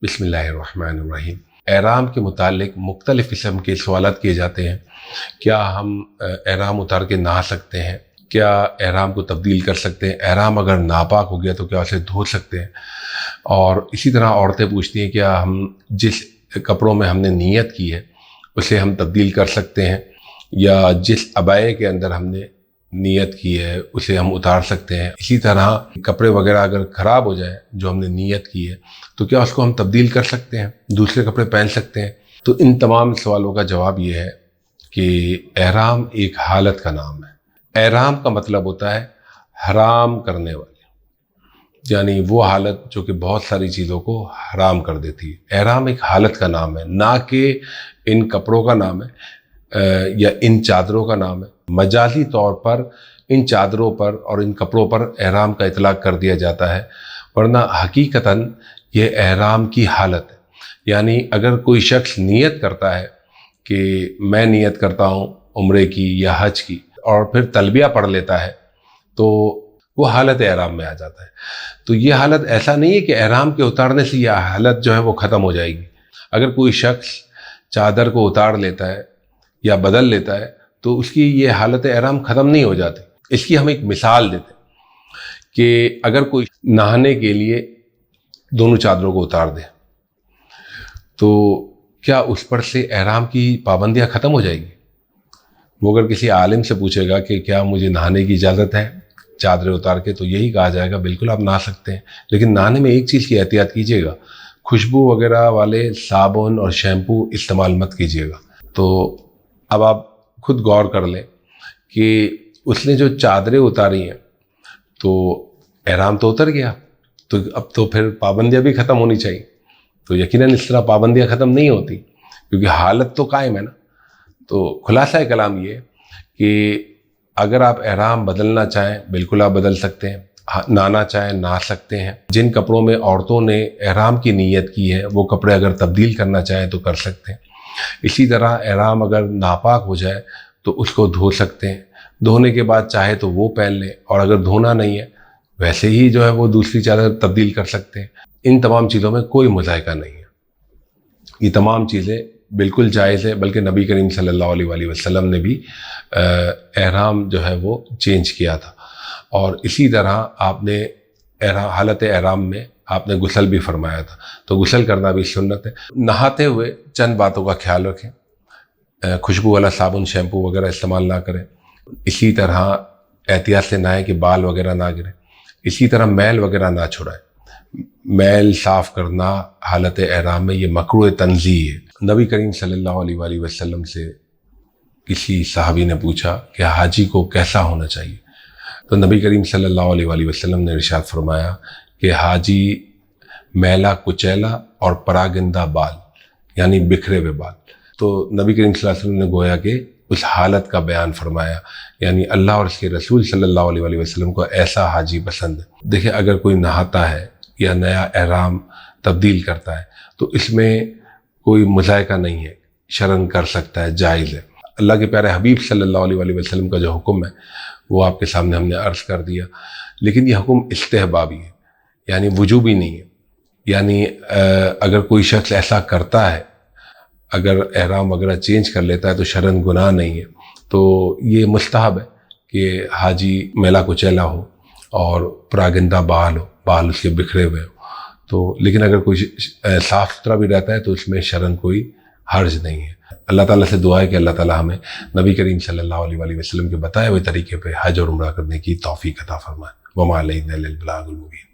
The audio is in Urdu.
بسم اللہ الرحمن الرحیم۔ احرام کے متعلق مختلف قسم کے سوالات کیے جاتے ہیں۔ کیا ہم احرام اتار کے نہا سکتے ہیں؟ کیا احرام کو تبدیل کر سکتے ہیں؟ احرام اگر ناپاک ہو گیا تو کیا اسے دھو سکتے ہیں؟ اور اسی طرح عورتیں پوچھتی ہیں کیا ہم جس کپڑوں میں ہم نے نیت کی ہے اسے ہم تبدیل کر سکتے ہیں، یا جس عبائے کے اندر ہم نے نیت کی ہے اسے ہم اتار سکتے ہیں؟ اسی طرح کپڑے وغیرہ اگر خراب ہو جائیں جو ہم نے نیت کی ہے تو کیا اس کو ہم تبدیل کر سکتے ہیں، دوسرے کپڑے پہن سکتے ہیں؟ تو ان تمام سوالوں کا جواب یہ ہے کہ احرام ایک حالت کا نام ہے۔ احرام کا مطلب ہوتا ہے حرام کرنے والے، یعنی وہ حالت جو کہ بہت ساری چیزوں کو حرام کر دیتی ہے۔ احرام ایک حالت کا نام ہے، نہ کہ ان کپڑوں کا نام ہے یا ان چادروں کا نام ہے۔ مجازی طور پر ان چادروں پر اور ان کپڑوں پر احرام کا اطلاق کر دیا جاتا ہے، ورنہ حقیقتاً یہ احرام کی حالت ہے۔ یعنی اگر کوئی شخص نیت کرتا ہے کہ میں نیت کرتا ہوں عمرے کی یا حج کی، اور پھر تلبیہ پڑھ لیتا ہے تو وہ حالت احرام میں آ جاتا ہے۔ تو یہ حالت ایسا نہیں ہے کہ احرام کے اتارنے سے یہ حالت جو ہے وہ ختم ہو جائے گی۔ اگر کوئی شخص چادر کو اتار لیتا ہے یا بدل لیتا ہے تو اس کی یہ حالت احرام ختم نہیں ہو جاتی۔ اس کی ہم ایک مثال دیتے ہیں کہ اگر کوئی نہانے کے لیے دونوں چادروں کو اتار دے تو کیا اس پر سے احرام کی پابندیاں ختم ہو جائے گی؟ وہ اگر کسی عالم سے پوچھے گا کہ کیا مجھے نہانے کی اجازت ہے چادریں اتار کے، تو یہی کہا جائے گا بالکل آپ نہا سکتے ہیں، لیکن نہانے میں ایک چیز کی احتیاط کیجیے گا، خوشبو وغیرہ والے صابن اور شیمپو استعمال مت کیجیے گا۔ تو اب آپ خود غور کر لیں کہ اس نے جو چادریں اتاری ہیں تو احرام تو اتر گیا، تو اب تو پھر پابندیاں بھی ختم ہونی چاہیے۔ تو یقیناً اس طرح پابندیاں ختم نہیں ہوتی، کیونکہ حالت تو قائم ہے نا۔ تو خلاصہ کلام یہ ہے کہ اگر آپ احرام بدلنا چاہیں بالکل آپ بدل سکتے ہیں، نہانا چاہیں نہا سکتے ہیں۔ جن کپڑوں میں عورتوں نے احرام کی نیت کی ہے وہ کپڑے اگر تبدیل کرنا چاہیں تو کر سکتے ہیں۔ اسی طرح احرام اگر ناپاک ہو جائے تو اس کو دھو سکتے ہیں، دھونے کے بعد چاہے تو وہ پہن لیں، اور اگر دھونا نہیں ہے ویسے ہی جو ہے وہ دوسری چادر تبدیل کر سکتے ہیں۔ ان تمام چیزوں میں کوئی مذائقہ نہیں ہے، یہ تمام چیزیں بالکل جائز ہے، بلکہ نبی کریم صلی اللہ علیہ وآلہ وسلم نے بھی احرام جو ہے وہ چینج کیا تھا، اور اسی طرح آپ نے حالت احرام میں آپ نے غسل بھی فرمایا تھا، تو غسل کرنا بھی سنت ہے۔ نہاتے ہوئے چند باتوں کا خیال رکھیں، خوشبو والا صابن شیمپو وغیرہ استعمال نہ کریں، اسی طرح احتیاط سے نہائیں کہ بال وغیرہ نہ گریں، اسی طرح میل وغیرہ نہ چھڑائیں۔ میل صاف کرنا حالت احرام میں یہ مکروہ تنزیہ ہے۔ نبی کریم صلی اللہ علیہ وآلہ وسلم سے کسی صحابی نے پوچھا کہ حاجی کو کیسا ہونا چاہیے، تو نبی کریم صلی اللہ علیہ وآلہ وسلم نے ارشاد فرمایا کہ حاجی میلا کچیلا اور پراگندہ بال، یعنی بکھرے ہوئے بال۔ تو نبی کریم صلی اللہ علیہ وسلم نے گویا کہ اس حالت کا بیان فرمایا، یعنی اللہ اور اس کے رسول صلی اللہ علیہ وآلہ وسلم کو ایسا حاجی پسند ہے۔ دیکھیں اگر کوئی نہاتا ہے یا نیا احرام تبدیل کرتا ہے تو اس میں کوئی مذائقہ نہیں ہے، شرن کر سکتا ہے، جائز ہے۔ اللہ کے پیارے حبیب صلی اللہ علیہ وآلہ وسلم کا جو حکم ہے وہ آپ کے سامنے ہم نے عرض کر دیا، لیکن یہ حکم استحبابی ہے، یعنی وجوبی نہیں ہے۔ یعنی اگر کوئی شخص ایسا کرتا ہے، اگر احرام وغیرہ چینج کر لیتا ہے تو شرن گناہ نہیں ہے، تو یہ مستحب ہے کہ حاجی میلا کچیلا ہو اور پراگندہ بال ہو، بال اس کے بکھرے ہوئے ہو۔ تو لیکن اگر کوئی صاف ستھرا بھی رہتا ہے تو اس میں شرن کوئی حرج نہیں ہے۔ اللہ تعالیٰ سے دعا ہے کہ اللہ تعالیٰ ہمیں نبی کریم صلی اللہ علیہ وآلہ وسلم کے بتائے ہوئے طریقے پہ حج اور عمرہ کرنے کی توفیق عطا فرمائے۔ وما علینا الا البلاغ المبین۔